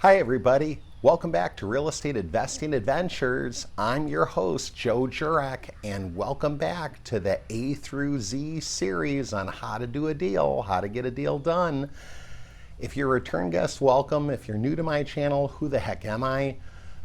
Hi everybody, welcome back to Real Estate Investing Adventures. I'm your host, Joe Jurek, and welcome back to the A through Z series on how to do a deal, how to get a deal done. If you're a return guest, welcome. If you're new to my channel, who the heck am I?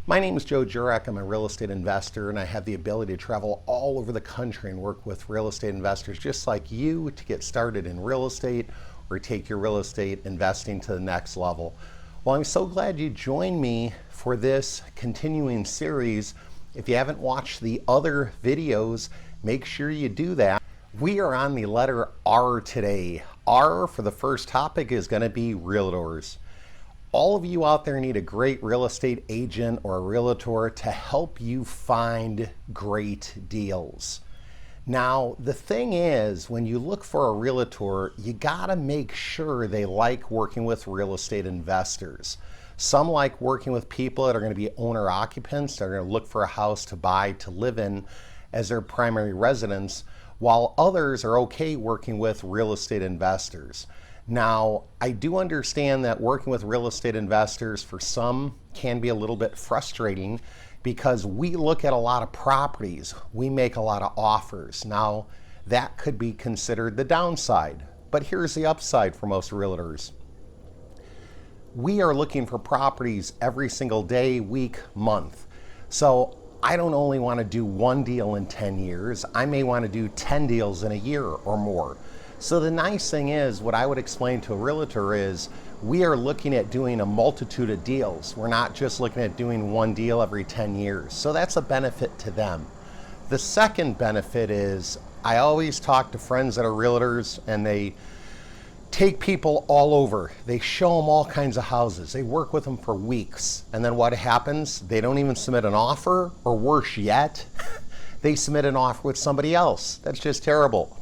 My name is Joe Jurek. I'm a real estate investor, and I have the ability to travel all over the country and work with real estate investors just like you to get started in real estate or take your real estate investing to the next level. Well, I'm so glad you joined me for this continuing series. If you haven't watched the other videos, make sure you do that. We are on the letter R today. R for the first topic is going to be realtors. All of you out there need a great real estate agent or a realtor to help you find great deals. Now, the thing is, when you look for a realtor, you gotta make sure they like working with real estate investors. Some like working with people that are gonna be owner occupants, that are gonna look for a house to buy, to live in as their primary residence, while others are okay working with real estate investors. Now, I do understand that working with real estate investors for some can be a little bit frustrating because we look at a lot of properties, we make a lot of offers. Now, that could be considered the downside, but here's the upside for most realtors. We are looking for properties every single day, week, month. So I don't only want to do one deal in 10 years, I may want to do 10 deals in a year or more. So the nice thing is, what I would explain to a realtor is, we are looking at doing a multitude of deals. We're not just looking at doing one deal every 10 years. So that's a benefit to them. The second benefit is, I always talk to friends that are realtors and they take people all over. They show them all kinds of houses. They work with them for weeks. And then what happens? They don't even submit an offer, or worse yet, they submit an offer with somebody else. That's just terrible.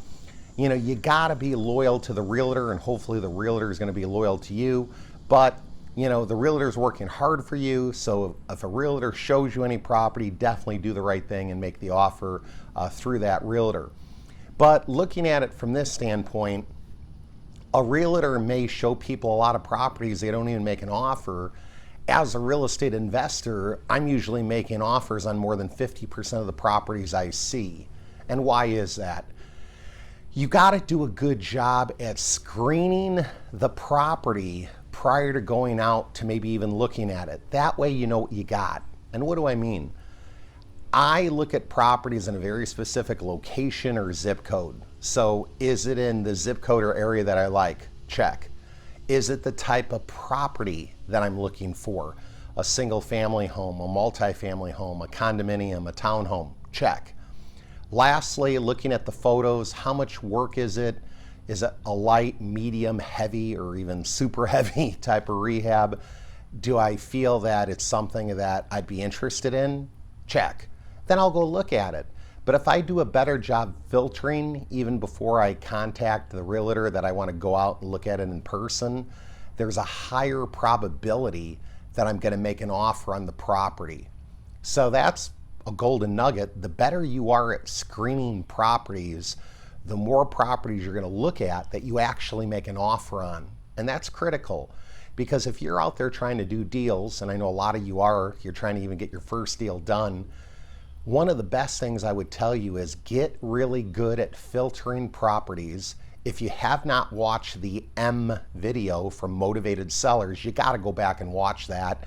You know, you gotta be loyal to the realtor, and hopefully the realtor is gonna be loyal to you. But, you know, the realtor's working hard for you, so if a realtor shows you any property, definitely do the right thing and make the offer through that realtor. But looking at it from this standpoint, a realtor may show people a lot of properties, they don't even make an offer. As a real estate investor, I'm usually making offers on more than 50% of the properties I see. And why is that? You got to do a good job at screening the property prior to going out to maybe even looking at it. That way you know what you got. And what do I mean? I look at properties in a very specific location or zip code. So is it in the zip code or area that I like? Check. Is it the type of property that I'm looking for? A single family home, a multi-family home, a condominium, a townhome? Check. Lastly, looking at the photos, how much work is it? Is it a light, medium, heavy, or even super heavy type of rehab? Do I feel that it's something that I'd be interested in? Check. Then I'll go look at it. But if I do a better job filtering even before I contact the realtor that I want to go out and look at it in person, there's a higher probability that I'm going to make an offer on the property. So that's a golden nugget. The better you are at screening properties, the more properties you're going to look at that you actually make an offer on. And that's critical, because if you're out there trying to do deals, and I know a lot of you are, you're trying to even get your first deal done, one of the best things I would tell you is get really good at filtering properties. If you have not watched the M video from Motivated Sellers, you got to go back and watch that.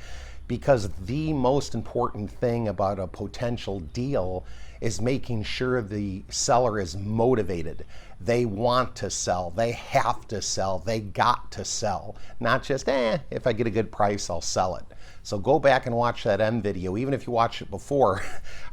Because the most important thing about a potential deal is making sure the seller is motivated. They want to sell, they have to sell, they got to sell. Not just, if I get a good price, I'll sell it. So go back and watch that M video. Even if you watched it before,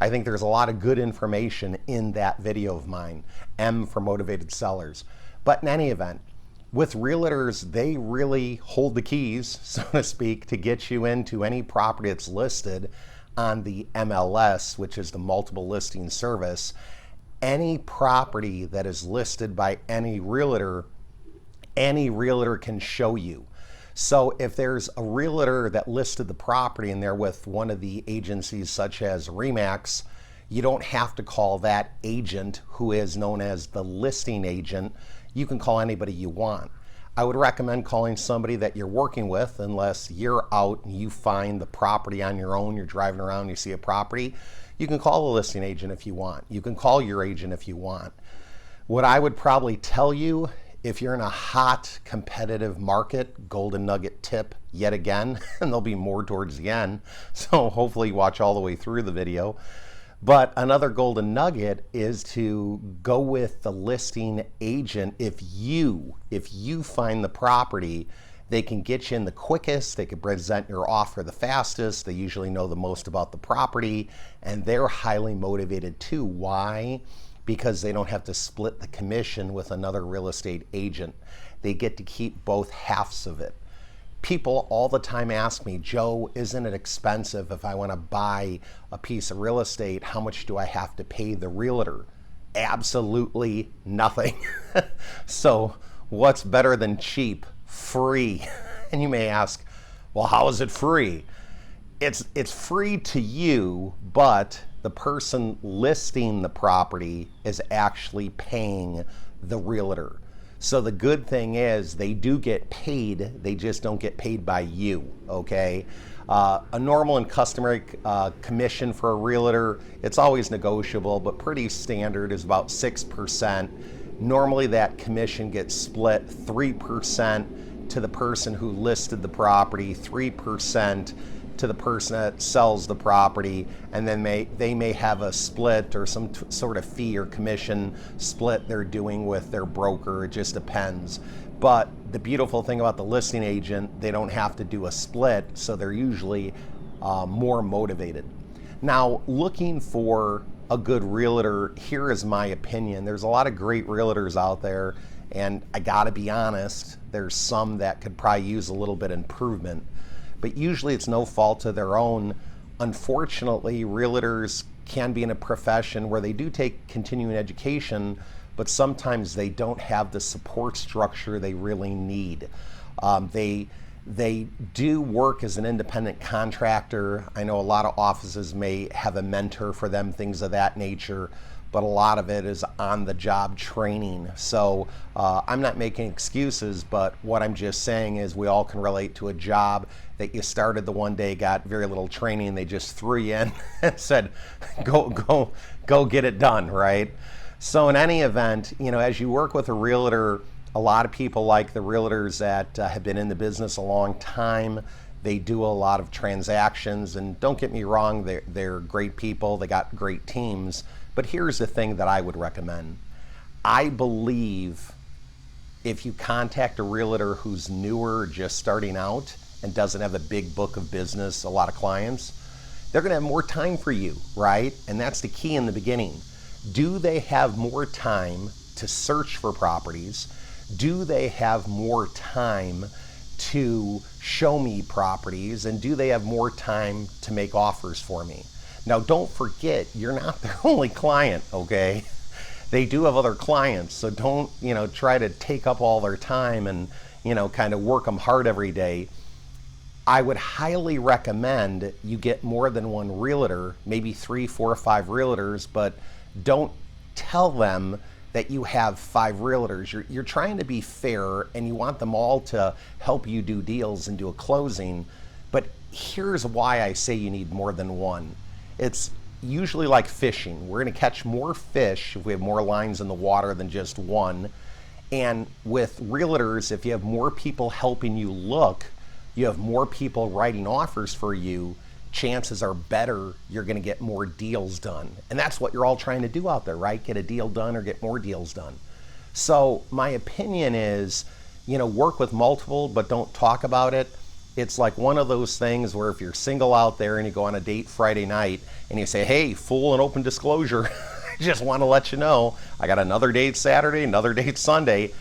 I think there's a lot of good information in that video of mine, M for Motivated Sellers. But in any event, with realtors, they really hold the keys, so to speak, to get you into any property that's listed on the MLS, which is the multiple listing service. Any property that is listed by any realtor can show you. So if there's a realtor that listed the property and they're with one of the agencies such as RE/MAX, you don't have to call that agent, who is known as the listing agent. You can call anybody you want. I would recommend calling somebody that you're working with, unless you're out and you find the property on your own, you're driving around, you see a property. You can call a listing agent if you want. You can call your agent if you want. What I would probably tell you, if you're in a hot, competitive market, golden nugget tip yet again, and there'll be more towards the end, so hopefully you watch all the way through the video. But another golden nugget is to go with the listing agent. If you find the property, they can get you in the quickest, they can present your offer the fastest, they usually know the most about the property, and they're highly motivated too. Why? Because they don't have to split the commission with another real estate agent. They get to keep both halves of it. People all the time ask me, Joe, isn't it expensive if I want to buy a piece of real estate? How much do I have to pay the realtor? Absolutely nothing. So what's better than cheap? Free. And you may ask, well, how is it free? It's free to you, but the person listing the property is actually paying the realtor. So the good thing is they do get paid, they just don't get paid by you, okay? A normal and customary commission for a realtor, it's always negotiable, but pretty standard is about 6%. Normally that commission gets split 3% to the person who listed the property, 3% to the person that sells the property, and then they may have a split or some sort of fee or commission split they're doing with their broker. It just depends. But the beautiful thing about the listing agent, they don't have to do a split, so they're usually more motivated. Now, looking for a good realtor, here is my opinion. There's a lot of great realtors out there, and I gotta be honest, there's some that could probably use a little bit of improvement. But usually it's no fault of their own. Unfortunately, realtors can be in a profession where they do take continuing education, but sometimes they don't have the support structure they really need. They do work as an independent contractor. I know a lot of offices may have a mentor for them, things of that nature, but a lot of it is on the job training. So I'm not making excuses, but what I'm just saying is we all can relate to a job that you started the one day, got very little training, they just threw you in and said, go get it done, right? So in any event, as you work with a realtor, a lot of people like the realtors that have been in the business a long time. They do a lot of transactions, and don't get me wrong, they're great people, they got great teams. But here's the thing that I would recommend. I believe if you contact a realtor who's newer, just starting out, and doesn't have a big book of business, a lot of clients, they're gonna have more time for you, right? And that's the key in the beginning. Do they have more time to search for properties? Do they have more time to show me properties? And do they have more time to make offers for me? Now, don't forget, you're not their only client, okay? They do have other clients, so don't, try to take up all their time and, kind of work them hard every day. I would highly recommend you get more than one realtor, maybe 3, 4, or 5 realtors, but don't tell them that you have 5 realtors. You're trying to be fair, and you want them all to help you do deals and do a closing. But here's why I say you need more than one. It's usually like fishing. We're going to catch more fish if we have more lines in the water than just one. And with realtors, if you have more people helping you look, you have more people writing offers for you, chances are better you're going to get more deals done. And that's what you're all trying to do out there, right? Get a deal done or get more deals done. So my opinion is, work with multiple, but don't talk about it. It's like one of those things where if you're single out there and you go on a date Friday night and you say, hey, full and open disclosure, I just want to let you know, I got another date Saturday, another date Sunday.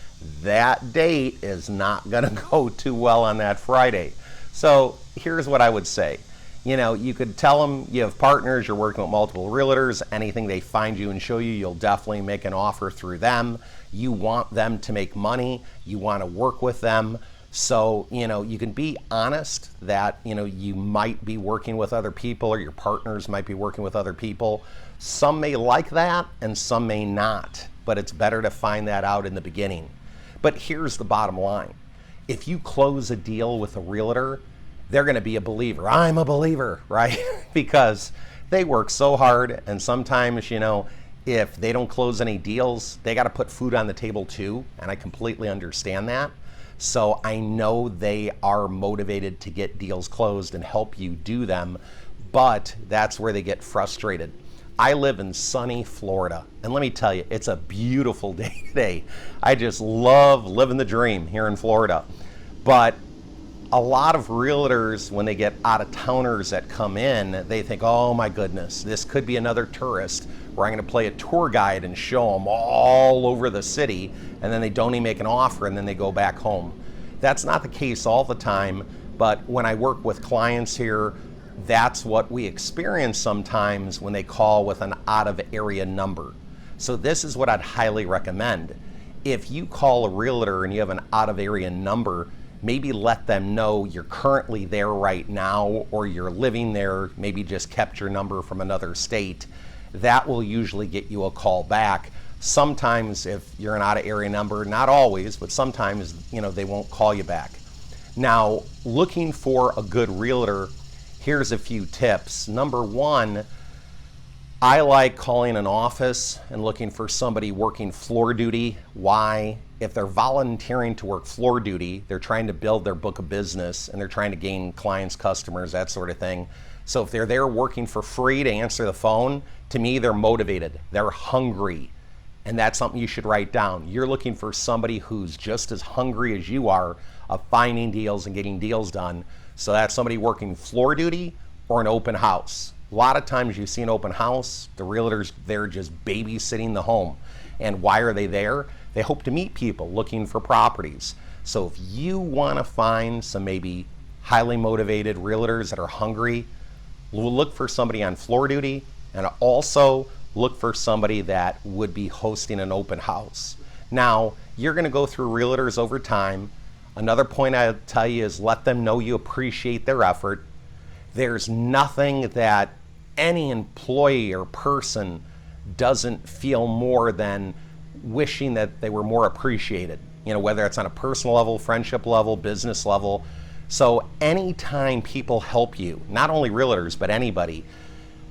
That date is not going to go too well on that Friday. So here's what I would say. You could tell them you have partners, you're working with multiple realtors, anything they find you and show you, you'll definitely make an offer through them. You want them to make money, you want to work with them. So, you can be honest that, you might be working with other people or your partners might be working with other people. Some may like that and some may not, but it's better to find that out in the beginning. But here's the bottom line. if you close a deal with a realtor, they're going to be a believer. I'm a believer, right? Because they work so hard, and sometimes, if they don't close any deals, they got to put food on the table too, and I completely understand that. So I know they are motivated to get deals closed and help you do them, but that's where they get frustrated. I live in sunny Florida, and let me tell you, it's a beautiful day today. I just love living the dream here in Florida. But a lot of realtors, when they get out-of-towners that come in, they think, oh my goodness, this could be another tourist where I'm going to play a tour guide and show them all over the city, and then they don't even make an offer, and then they go back home. That's not the case all the time, but when I work with clients here, that's what we experience sometimes when they call with an out-of-area number. So this is what I'd highly recommend. If you call a realtor and you have an out-of-area number, maybe let them know you're currently there right now, or you're living there, maybe just kept your number from another state. That will usually get you a call back. Sometimes if you're an out-of-area number, not always, but sometimes, they won't call you back. Now, looking for a good realtor, here's a few tips. Number one, I like calling an office and looking for somebody working floor duty. Why? If they're volunteering to work floor duty, they're trying to build their book of business and they're trying to gain clients, customers, that sort of thing. So if they're there working for free to answer the phone, to me, they're motivated, they're hungry. And that's something you should write down. You're looking for somebody who's just as hungry as you are of finding deals and getting deals done. So that's somebody working floor duty or an open house. A lot of times you see an open house, the realtor's there just babysitting the home. And why are they there? They hope to meet people looking for properties. So if you want to find some maybe highly motivated realtors that are hungry, we'll look for somebody on floor duty, and also look for somebody that would be hosting an open house. Now, you're going to go through realtors over time. Another point I'll tell you is let them know you appreciate their effort. There's nothing that any employee or person doesn't feel more than wishing that they were more appreciated, whether it's on a personal level, friendship level, business level. So anytime people help you, not only realtors, but anybody,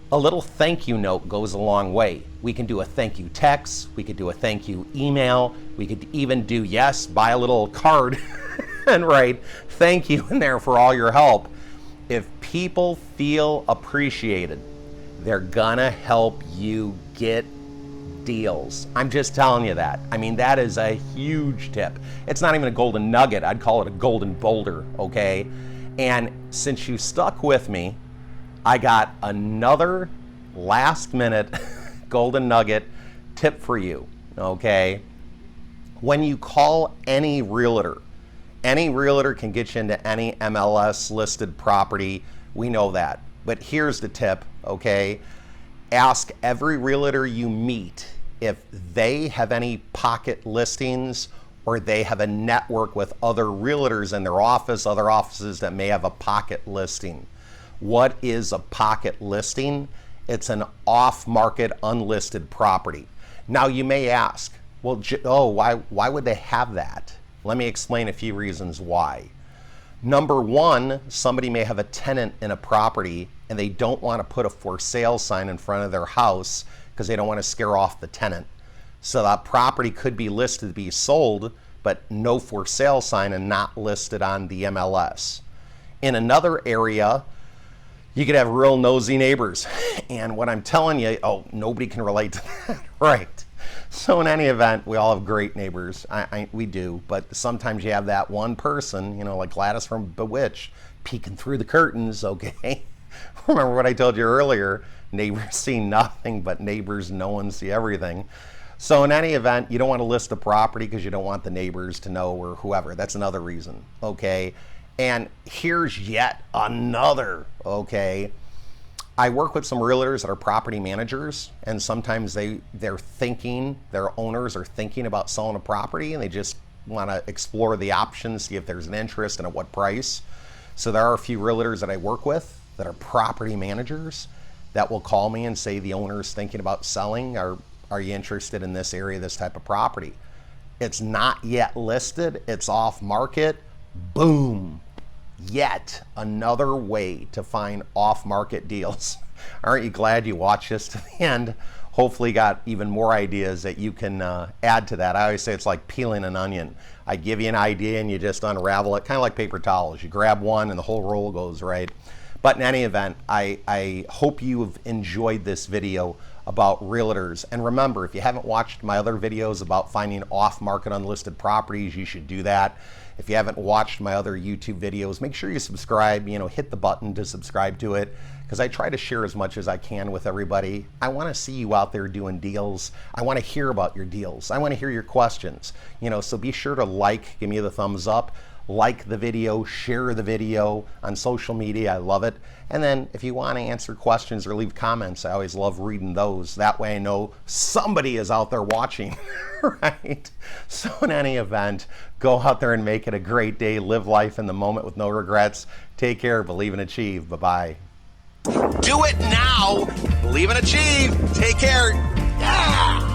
a little thank you note goes a long way. We can do a thank you text, we could do a thank you email, we could even do, buy a little card and write thank you in there for all your help. If people feel appreciated, they're gonna help you get deals. I'm just telling you that. I mean, that is a huge tip. It's not even a golden nugget. I'd call it a golden boulder, okay? And since you stuck with me, I got another last minute golden nugget tip for you, okay? When you call any realtor can get you into any MLS listed property. We know that. But here's the tip, okay? Ask every realtor you meet if they have any pocket listings or they have a network with other realtors in their office, other offices that may have a pocket listing. What is a pocket listing? It's an off-market, unlisted property. Now you may ask, well, why would they have that? Let me explain a few reasons why. Number one, somebody may have a tenant in a property and they don't want to put a for sale sign in front of their house because they don't want to scare off the tenant. So that property could be listed to be sold, but no for sale sign and not listed on the MLS. In another area, you could have real nosy neighbors. And what I'm telling you, nobody can relate to that, right? So in any event, we all have great neighbors. We do, but sometimes you have that one person, like Gladys from Bewitched, peeking through the curtains, okay? Remember what I told you earlier, neighbors see nothing, but neighbors know and see everything. So in any event, you don't want to list the property because you don't want the neighbors to know or whoever. That's another reason, okay? And here's yet another, okay? I work with some realtors that are property managers, and sometimes their owners are thinking about selling a property and they just want to explore the options, see if there's an interest and at what price. So there are a few realtors that I work with that are property managers that will call me and say the owner's thinking about selling. Are you interested in this area, this type of property? It's not yet listed, it's off market, Boom. Yet another way to find off-market deals. Aren't you glad you watched this to the end? Hopefully got even more ideas that you can add to that. I always say it's like peeling an onion. I give you an idea and you just unravel it, kind of like paper towels. You grab one and the whole roll goes, right? But in any event, I hope you've enjoyed this video about realtors. And remember, if you haven't watched my other videos about finding off-market unlisted properties, you should do that. If you haven't watched my other YouTube videos, make sure you subscribe, hit the button to subscribe to it, because I try to share as much as I can with everybody. I want to see you out there doing deals. I want to hear about your deals. I want to hear your questions. So be sure to give me the thumbs up, like the video, share the video on social media. I love it. And then if you want to answer questions or leave comments, I always love reading those. That way I know somebody is out there watching, right? So in any event, go out there and make it a great day. Live life in the moment with no regrets. Take care, believe and achieve. Bye-bye. Do it now. Believe and achieve. Take care. Yeah!